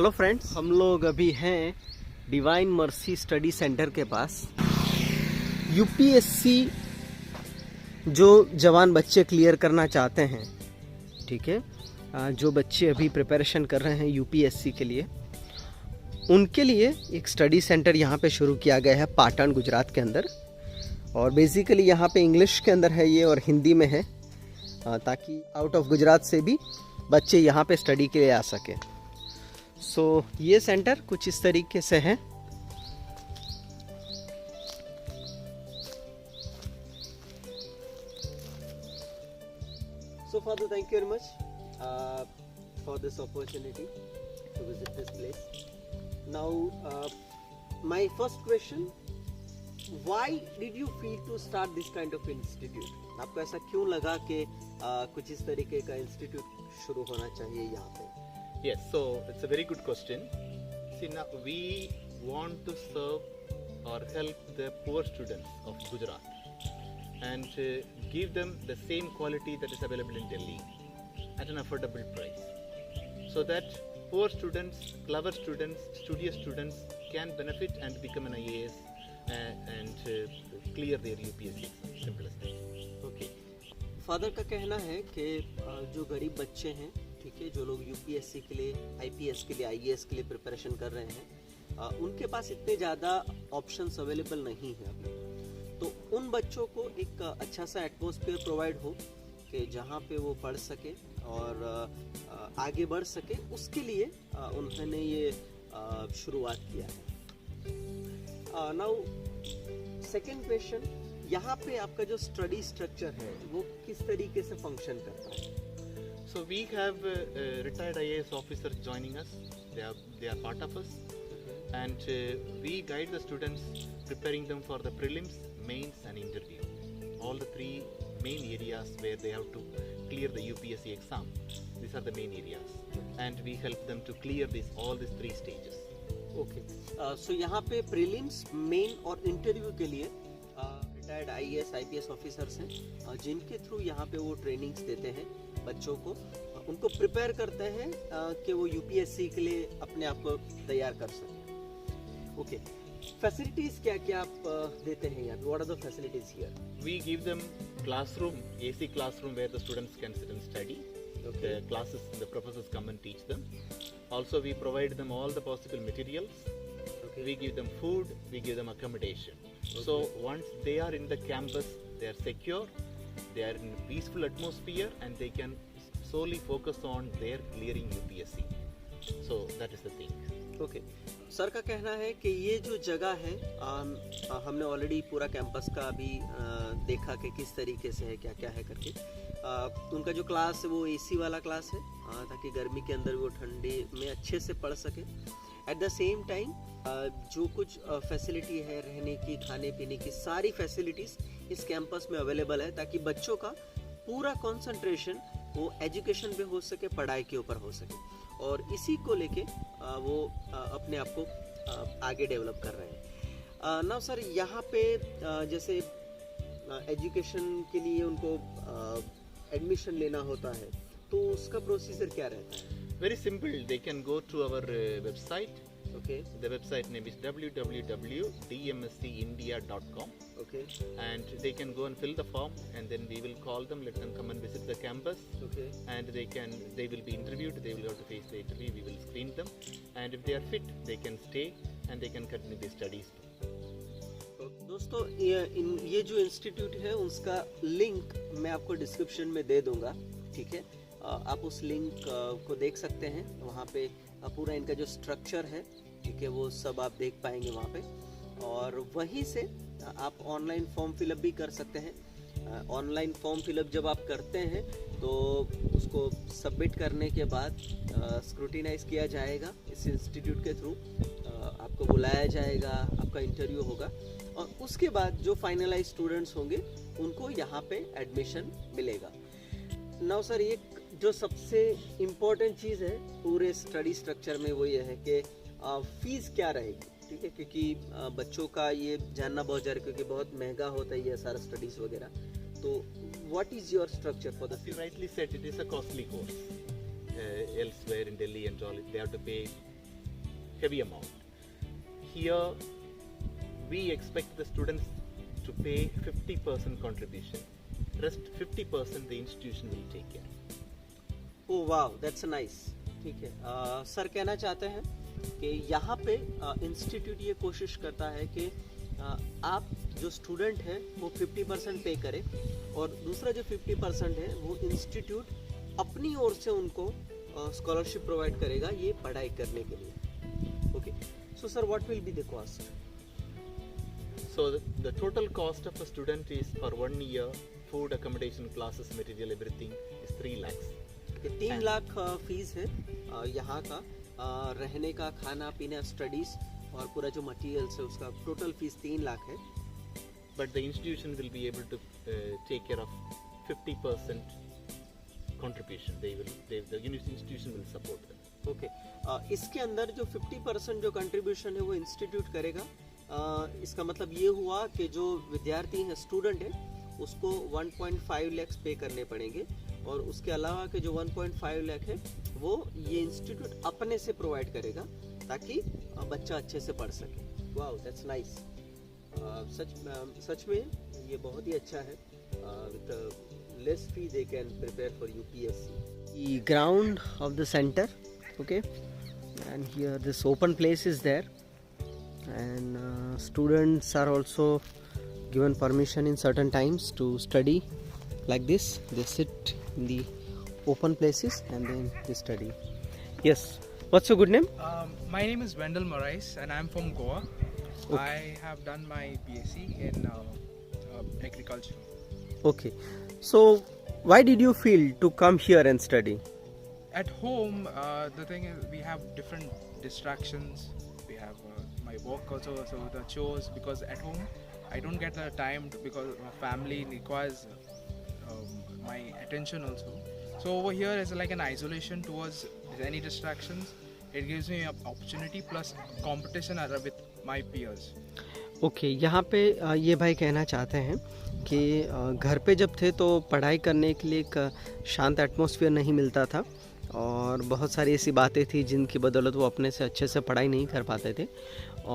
Hello friends, हम लोग अभी हैं डिवाइन मर्सी स्टडी सेंटर के पास। यूपीएससी जो जवान बच्चे क्लियर करना चाहते हैं, ठीक है, जो बच्चे अभी प्रिपरेशन कर रहे हैं यूपीएससी के लिए, उनके लिए एक स्टडी सेंटर यहाँ पे शुरू किया गया है पाटन, गुजरात के अंदर। और बेसिकली यहाँ पे इंग्लिश के अंदर है ये और हिंदी में है, ताकि आउट ऑफ गुजरात से भी बच्चे यहाँ पे स्टडी के लिए आ सके। सो ये सेंटर कुछ इस तरीके से है। So Father, thank you very much for this opportunity to visit this place. Now, my first question: why did you feel to start this kind of institute? आपको ऐसा क्यों लगा कि कुछ इस तरीके का इंस्टीट्यूट शुरू होना चाहिए यहाँ पे? Yes, so it's a very good question. See, now we want to serve or help the poor students of Gujarat and give them the same quality that is available in Delhi at an affordable price, so that poor students, clever students, studious students can benefit and become an IAS and clear their UPSC exam. Simple as that. Okay. Father का कहना है कि जो गरीब बच्चे हैं, ठीक है, जो लोग यूपीएससी के लिए, आईपीएस के लिए, आईएएस के लिए प्रिपरेशन कर रहे हैं, उनके पास इतने ज़्यादा ऑप्शंस अवेलेबल नहीं है अभी। तो उन बच्चों को एक अच्छा सा एटमॉस्फेयर प्रोवाइड हो कि जहाँ पे वो पढ़ सके और आगे बढ़ सके, उसके लिए उन्होंने ये शुरुआत किया है। नाउ सेकेंड क्वेश्चन, यहाँ पे आपका जो स्टडी स्ट्रक्चर है वो किस तरीके से फंक्शन करता है? So we have retired IAS officers joining us. They are part of us, and we guide the students, preparing them for the prelims, mains, and interview. All the three main areas where they have to clear the UPSC exam. These are the main areas, and we help them to clear all these three stages. Okay. So यहाँ पे prelims, main और interview के लिए retired IAS IPS officers हैं, जिनके through यहाँ पे वो ट्रेनिंग्स देते हैं बच्चों को, उनको प्रिपेयर करते हैं कि वो यूपीएससी के लिए अपने आप को तैयार कर सकें। ओके, फैसिलिटीज क्या क्या आप देते हैं यहाँ? What are the facilities here? We give them classroom, AC classroom where the students can sit and study. Okay. The classes, the professors come and teach them. Also, we provide them all the possible materials. Okay. We give them food, we give them accommodation. Okay. So once they are in the campus, they are secure, they are in a peaceful atmosphere, and they can solely focus on their clearing UPSC. So that is the thing. Okay, sir का कहना है कि ये जो जगह है, हमने already पूरा कैंपस का अभी देखा कि किस तरीके से है, क्या क्या है करके। उनका जो क्लास है वो एसी वाला क्लास है, ताकि गर्मी के अंदर वो ठंडी में अच्छे से पढ़ सके। एट द सेम टाइम जो कुछ फैसिलिटी है, रहने की, खाने पीने की, सारी फैसिलिटीज़ इस कैंपस में अवेलेबल है, ताकि बच्चों का पूरा कंसंट्रेशन वो एजुकेशन पे हो सके, पढ़ाई के ऊपर हो सके, और इसी को लेके वो अपने आप को आगे डेवलप कर रहे हैं। ना सर, यहाँ पे जैसे एजुकेशन के लिए उनको एडमिशन लेना होता है, तो उसका प्रोसीजर क्या रहता है? Very simple. They can go to our website. Okay. The website name is www.dmscindia.com. Okay. And they can go and fill the form, and then we will call them, let them come and visit the campus. Okay. And they will be interviewed. They will have to face the interview. We will screen them, and if they are fit, they can stay and they can continue their studies. दोस्तों, ये जो institute है उसका link मैं आपको description में दे दूंगा, ठीक है? आप उस लिंक को देख सकते हैं। वहाँ पे पूरा इनका जो स्ट्रक्चर है, ठीक है, वो सब आप देख पाएंगे वहाँ पे, और वहीं से आप ऑनलाइन फॉर्म फिलअप भी कर सकते हैं। ऑनलाइन फॉर्म फिलअप जब आप करते हैं तो उसको सबमिट करने के बाद स्क्रूटिनाइज किया जाएगा इस इंस्टीट्यूट के थ्रू, आपको बुलाया जाएगा, आपका इंटरव्यू होगा, और उसके बाद जो फाइनलाइज स्टूडेंट्स होंगे उनको यहाँ पे एडमिशन मिलेगा। नाउ सर, एक जो सबसे इम्पोर्टेंट चीज़ है पूरे स्टडी स्ट्रक्चर में वो ये है कि फीस क्या रहेगी, ठीक है, क्योंकि बच्चों का ये जानना बहुत ज़रूरी, क्योंकि बहुत महंगा होता है ये सारा स्टडीज़ वगैरह। तो what is your structure for the? You rightly said it is a costly course. Elsewhere in Delhi and all, they have to pay heavy amount. Here, we expect the students to pay 50% contribution. Rest 50% the institution will take care. Oh wow, that's nice. ठीक है, sir कहना चाहते हैं कि यहाँ पे institute ये कोशिश करता है कि आप जो स्टूडेंट है वो 50% पे करे और दूसरा जो 50% है वो इंस्टीट्यूट अपनी ओर से उनको स्कॉलरशिप प्रोवाइड करेगा ये पढ़ाई करने के लिए। Okay, so sir what will be the cost? So the total cost of a student is for 1 year, food, accommodation, classes, material, everything is 3 lakhs. 3 lakh fees है यहाँ का, रहने का, खाना पीना, स्टडीज और पूरा जो मटेरियल्स है उसका टोटल फीस 3 लाख है। But the institution will be able to take care of 50% contribution. The institution will support them. Okay, इसके अंदर जो 50% जो कंट्रीब्यूशन है वो इंस्टीट्यूट करेगा। इसका मतलब ये हुआ कि जो विद्यार्थी है, स्टूडेंट है, उसको 1.5 लाख पे करने पड़ेंगे और उसके अलावा के जो 1.5 लाख है वो ये इंस्टीट्यूट अपने से प्रोवाइड करेगा ताकि बच्चा अच्छे से पढ़ सके। Wow, that's nice. सच में ये बहुत ही अच्छा है। With less fee they can prepare for UPSC. Ground of the centre, okay, and here this open place is there and students are also given permission in certain times to study like this. They sit in the open places and then they study. Yes, what's your good name? My name is Wendell Morais and I'm from Goa. Okay. I have done my BSc in agriculture. Okay, so why did you feel to come here and study? At home, the thing is we have different distractions. We have my work also, so the chores, because at home I don't get the time because my family requires my attention also. So over here is like an isolation towards any distractions. It gives me an opportunity plus competition with my peers. Okay, यहाँ पे ये भाई कहना चाहते हैं कि घर पे जब थे तो पढ़ाई करने के लिए एक शांत एटमॉस्फेयर नहीं मिलता था और बहुत सारी ऐसी बातें थी जिनकी बदौलत वो अपने से अच्छे से पढ़ाई नहीं कर पाते थे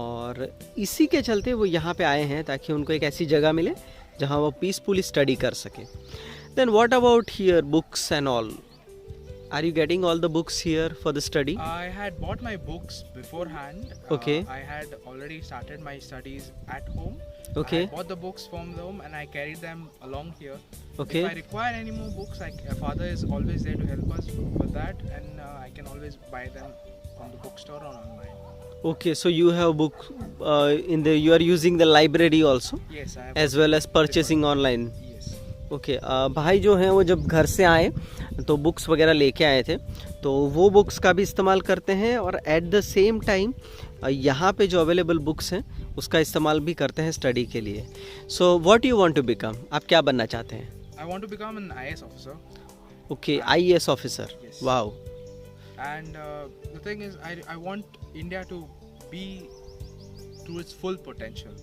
और इसी के चलते वो यहाँ पे आए हैं ताकि उनको एक ऐसी जगह मिले जहाँ वो पीसफुली स्टडी कर सके। Then what about here, books and all? Are you getting all the books here for the study? I had bought my books beforehand. Okay. I had already started my studies at home. Okay. I bought the books from home and I carried them along here. Okay. If I require any more books, father is always there to help us with that, and I can always buy them from the bookstore or online. Okay, so you have book you are using the library also Yes, I have. as well as purchasing online. Yes. Okay, भाई जो हैं वो जब घर से आए तो books वगैरह लेके आए थे तो वो बुक्स का भी इस्तेमाल करते हैं और एट द सेम टाइम यहाँ पे जो अवेलेबल बुक्स हैं उसका इस्तेमाल भी करते हैं स्टडी के लिए। So what you want to become? आप क्या बनना चाहते हैं? I want to become an IAS officer. Okay, IAS officer. Yes. Wow. And the thing is, I want India to be to its full potential.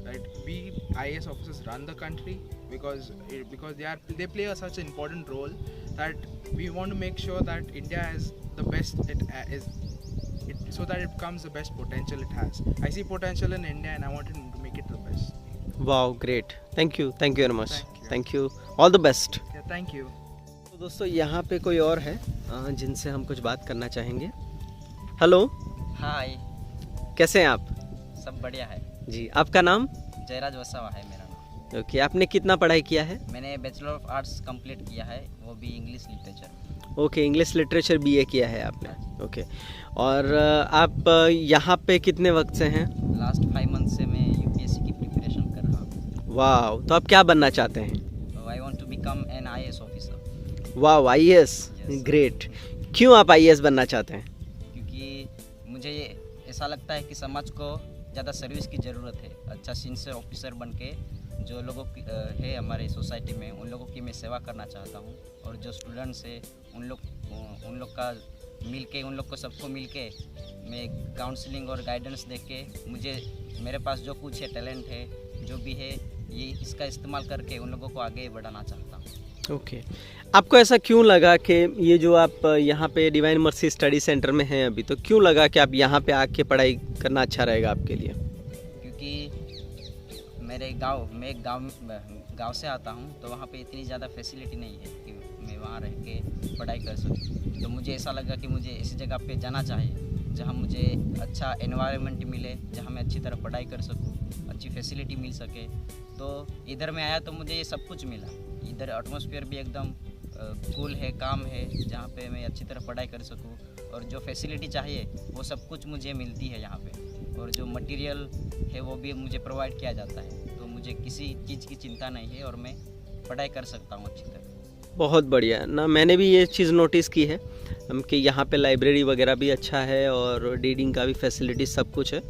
Right? We IAS officers run the country because they play such an important role that we want to make sure that India is the best so that it becomes the best potential it has. I see potential in India and I want to make it the best. Wow, great, thank you very much, Thank you. Thank you, all the best. Yeah, thank you. तो दोस्तों यहाँ पे कोई और है जिनसे हम कुछ बात करना चाहेंगे। हेलो, हाय, कैसे हैं आप? सब बढ़िया है। जी, आपका नाम? जयराज वसावा है मेरा नाम। ओके, आपने कितना पढ़ाई किया है? मैंने बैचलर ऑफ आर्ट्स कंप्लीट किया है, वो भी इंग्लिश लिटरेचर में। ओके, इंग्लिश लिटरेचर बीए किया है आपने। ओके, और आप यहाँ पे कितने वक्त से हैं? लास्ट 5 मंथ से मैं यूपीएससी की प्रिपरेशन कर रहा हूँ। वाह, तो आप क्या बनना चाहते हैं? I want to become an IAS officer. वाह, आईएएस, Yes. ग्रेट। क्यों आप आईएएस बनना चाहते हैं? क्योंकि मुझे ऐसा लगता है कि समाज को ज़्यादा सर्विस की ज़रूरत है। अच्छा सिंसियर ऑफिसर बन के जो लोगों की है हमारे सोसाइटी में, उन लोगों की मैं सेवा करना चाहता हूँ और जो स्टूडेंट्स है उन लोग का मिल के, उन लोग को सबको मिल के मैं काउंसलिंग और गाइडेंस दे के मेरे पास जो कुछ है, टैलेंट है, जो भी है, ये इसका इस्तेमाल करके उन लोगों को आगे बढ़ाना चाहता हूँ। ओके, आपको ऐसा क्यों लगा कि ये जो आप यहाँ पे डिवाइन मर्सी स्टडी सेंटर में हैं अभी, तो क्यों लगा कि आप यहाँ पे आके पढ़ाई करना अच्छा रहेगा आपके लिए? क्योंकि मेरे मैं एक गांव से आता हूँ, तो वहाँ पे इतनी ज़्यादा फैसिलिटी नहीं है कि मैं वहाँ रह के पढ़ाई कर सकूँ। तो मुझे ऐसा लगा कि मुझे ऐसी जगह पे जाना चाहिए जहाँ मुझे अच्छा एनवायरनमेंट मिले, जहाँ मैं अच्छी तरह पढ़ाई कर सकूँ, अच्छी फैसिलिटी मिल सके। तो इधर मैं आया तो मुझे ये सब कुछ मिला। इधर एटमॉस्फेयर भी एकदम कूल है, काम है, जहाँ पे मैं अच्छी तरह पढ़ाई कर सकूँ, और जो फैसिलिटी चाहिए वो सब कुछ मुझे मिलती है यहाँ पे, और जो मटेरियल है वो भी मुझे प्रोवाइड किया जाता है। तो मुझे किसी चीज़ की चिंता नहीं है और मैं पढ़ाई कर सकता हूँ अच्छी तरह। बहुत बढ़िया ना, मैंने भी ये चीज़ नोटिस की है कि यहाँ पे लाइब्रेरी वगैरह भी अच्छा है और रीडिंग का भी फैसिलिटी सब कुछ है।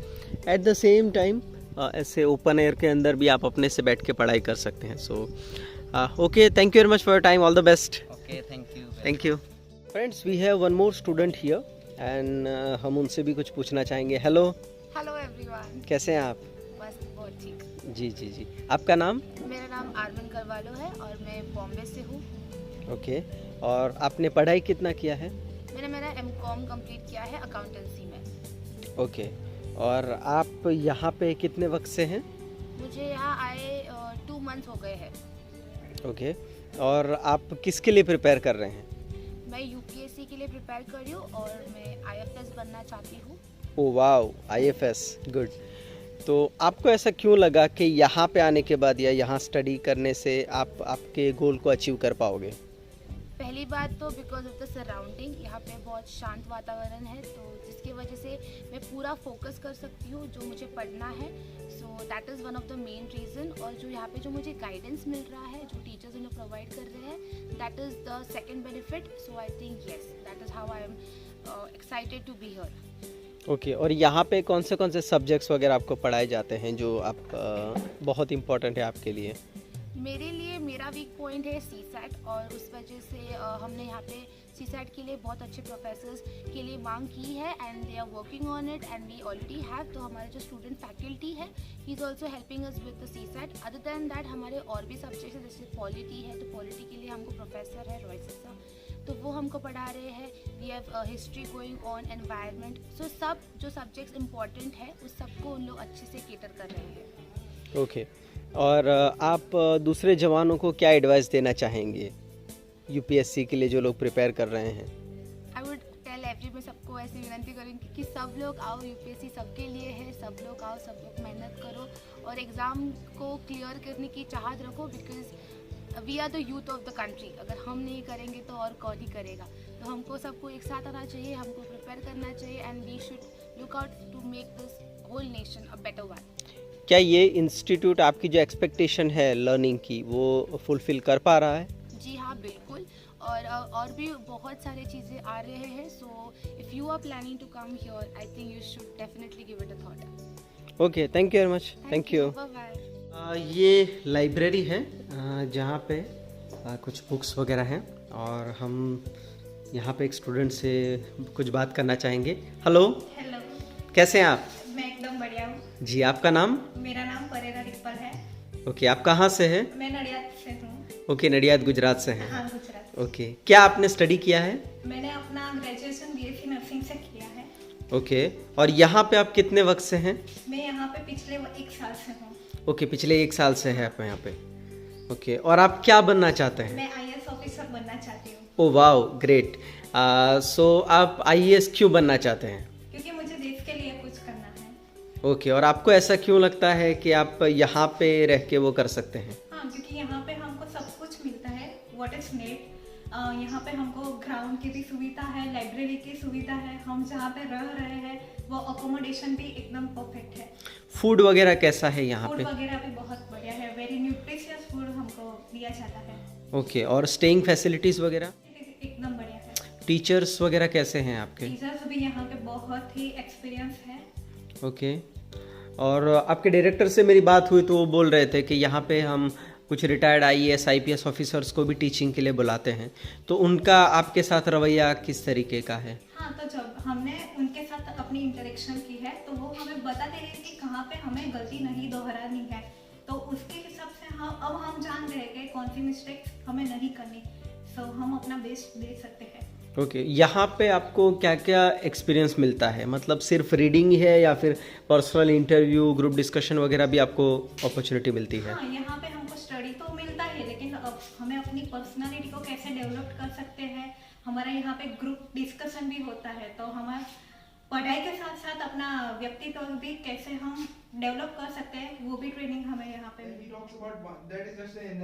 एट द सेम टाइम ऐसे ओपन एयर के अंदर भी आप अपने से बैठ के पढ़ाई कर सकते हैं। So okay, thank you very much for your time, all the best. Okay, thank you friends, we have one more student here and हम उनसे भी कुछ पूछना चाहेंगे। हेलो एवरीवन, कैसे हैं आप? बस बहुत ठीक। जी, आपका नाम? मेरा नाम आर्मन करवालो है और मैं बॉम्बे से हूँ। ओके, और आपने पढ़ाई कितना किया है? मैंने मेरा एमकॉम कंप्लीट किया है अकाउंटेंसी में। ओके, और आप यहाँ पे कितने वक्त से हैं? मुझे यहाँ आए 2 मंथ्स हो गए हैं। ओके, और आप किसके लिए प्रिपेयर कर रहे हैं? मैं यूपीएससी के लिए प्रिपेयर कर रही हूँ और मैं आईएफएस बनना चाहती हूँ। Oh wow, IFS, good. तो आपको ऐसा क्यों लगा कि यहाँ पे आने के बाद या यहाँ स्टडी करने से आप आपके गोल को अचीव कर पाओगे? पहली बात तो बिकॉज ऑफ द सराउंडिंग, यहाँ पे बहुत शांत वातावरण है, तो जिसकी वजह से मैं पूरा फोकस कर सकती हूँ जो मुझे पढ़ना है। So that is one of the main reason. और जो यहाँ पे जो मुझे गाइडेंस मिल रहा है, जो टीचर्स उन्हें प्रोवाइड कर रहे हैं, that is the second benefit. So I think yes, that is how I am excited to be here. Okay, और यहाँ पे कौन से सब्जेक्ट्स वगैरह आपको पढ़ाए जाते हैं जो आप बहुत इम्पोर्टेंट है आपके लिए? मेरे लिए मेरा वीक पॉइंट है सीसैट, और उस वजह से हमने यहाँ पे सीसैट के लिए बहुत अच्छे प्रोफेसर्स के लिए मांग की है and they are working on it and we already have. तो हमारे जो स्टूडेंट फैकल्टी है, he is also helping us with the CSAT. Other than that हमारे और भी सब्जेक्ट्स है, जैसे पॉलिटी है, तो पॉलिटी के लिए हमको प्रोफेसर है रॉय ससा, तो वो हमको पढ़ा रहे हैं। We have history going on, environment. So सब जो सब्जेक्ट्स इंपॉर्टेंट है उस सबको उन लोग अच्छे से केटर कर रहे हैं। ओके, और आप दूसरे जवानों को क्या एडवाइस देना चाहेंगे यूपीएससी के लिए जो लोग प्रिपेयर कर रहे हैं? आई वुड टेल एवरी, मैं सबको ऐसी विनती करूँगी कि सब लोग आओ, यूपीएससी सबके लिए है, सब लोग आओ, सब लोग मेहनत करो और एग्ज़ाम को क्लियर करने की चाहत रखो, because we are the youth of the country. अगर हम नहीं करेंगे तो और कौन ही करेगा। तो हमको सबको एक साथ आना चाहिए, हमको प्रिपेयर करना चाहिए and we should look out to make this whole nation a better one. क्या ये इंस्टीट्यूट आपकी जो एक्सपेक्टेशन है लर्निंग की वो फुलफिल कर पा रहा है? जी हाँ, बिल्कुल। और भी बहुत सारी चीज़ें आ रहे हैं। So if you are planning to come here, I think you should definitely give it a thought. Okay, thank you very much. Thank you. Bye bye. ये लाइब्रेरी है जहाँ पे कुछ बुक्स वगैरह हैं और हम यहाँ पे एक स्टूडेंट से कुछ बात करना चाहेंगे। हेलो, हेलो, कैसे हैं आप? मैं एकदम बढ़िया हूँ। जी, आपका नाम? मेरा नाम परेरा रिप्पल है। ओके, आप कहाँ से हैं? मैं नडियाद से हूँ। ओके, नडियाद गुजरात से हैं। हाँ, गुजरात। ओके, क्या आपने स्टडी किया है? मैंने अपना ग्रेजुएशन बीएससी नर्सिंग से किया है। ओके, और यहाँ पे आप कितने वक्त से हैं? मैं यहाँ पे पिछले 1 साल से हूँ। ओके, पिछले 1 साल से है आप यहाँ पे। ओके, और आप क्या बनना चाहते हैं? मैं आईएएस ऑफिसर बनना चाहती हूँ। Oh wow, great. सो आप आईएएस क्यों बनना चाहते हैं? क्योंकि मुझे देश के लिए कुछ करना है। ओके, और आपको ऐसा क्यों लगता है कि आप यहाँ पे रह के वो कर सकते हैं? हाँ, क्योंकि यहाँ पे हमको सब कुछ मिलता है, व्हाट इज नीड। यहाँ पे हमको ग्राउंड की भी सुविधा है, लाइब्रेरी की सुविधा है, हम जहाँ पे रह रहे हैं वो अकोमोडेशन भी एकदम परफेक्ट है। फूड वगैरह कैसा है यहाँ फूड पे? वगैरह भी बहुत बढ़िया है, वेरी न्यूट्रिशियस फूड हमको दिया जाता है। ओके, और स्टेइंग फैसिलिटीज़ वगैरह? एकदम बढ़िया है। टीचर्स वगैरह कैसे हैं आपके? टीचर्स भी यहाँ पे बहुत ही एक्सपीरियंस है। ओके, और आपके डायरेक्टर से मेरी बात हुई तो वो बोल रहे थे कि यहाँ पे हम कुछ रिटायर्ड आईएएस आईपीएस ऑफिसर्स को भी टीचिंग के लिए बुलाते हैं, तो उनका आपके साथ रवैया किस तरीके का है? हाँ, तो जब हमने उनके साथ अपनी इंटरेक्शन की है तो वो हमें बताते हैं कि कहाँ पे हमें गलती नहीं दोहरानी है तो उसके हिसाब से हम जान रहे हैं कि कौन सी मिस्टेक्स हमें नहीं करनी, सो हम अपना बेस्ट दे सकते हैं। ओके यहाँ पे आपको क्या क्या एक्सपीरियंस मिलता है, मतलब सिर्फ रीडिंग ही है या फिर पर्सनल इंटरव्यू, ग्रुप डिस्कशन वगैरह भी आपको अपॉर्चुनिटी मिलती है? हाँ, यहाँ पे हमको स्टडी तो मिलता है, लेकिन अब हमें अपनी पर्सनालिटी को कैसे डेवलप कर सकते हैं, हमारा यहाँ पे ग्रुप डिस्कशन भी होता है, तो हमारा पढ़ाई के साथ साथ अपना व्यक्तित्व भी कैसे हम डेवलप कर सकते हैं, वो भी ट्रेनिंग हमें यहाँ पे He talks about that is just in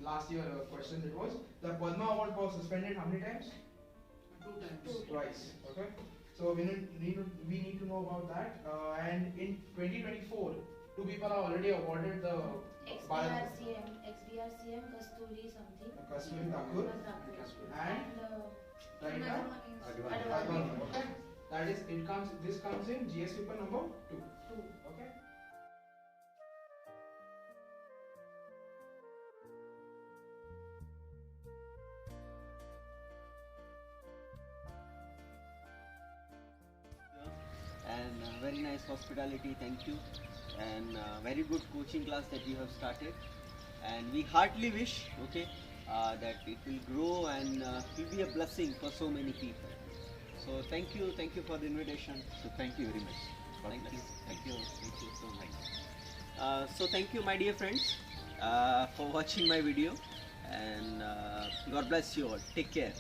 last year question it was the Padma Award was suspended how many times? 2 times. Twice. Okay. So we need to know about that. And in 2024, 2 people are already awarded the ex-BRCM Kasturi something. Kasturi Thakur and Raina Advani. Okay. That is this comes in GS paper number 2. Okay. And very nice hospitality, thank you, and very good coaching class that you have started, and we heartily wish, okay, that it will grow and will be a blessing for so many people. So thank you for the invitation. So thank you very much. God bless. Thank you so much. So thank you, my dear friends, for watching my video, and God bless you all. Take care.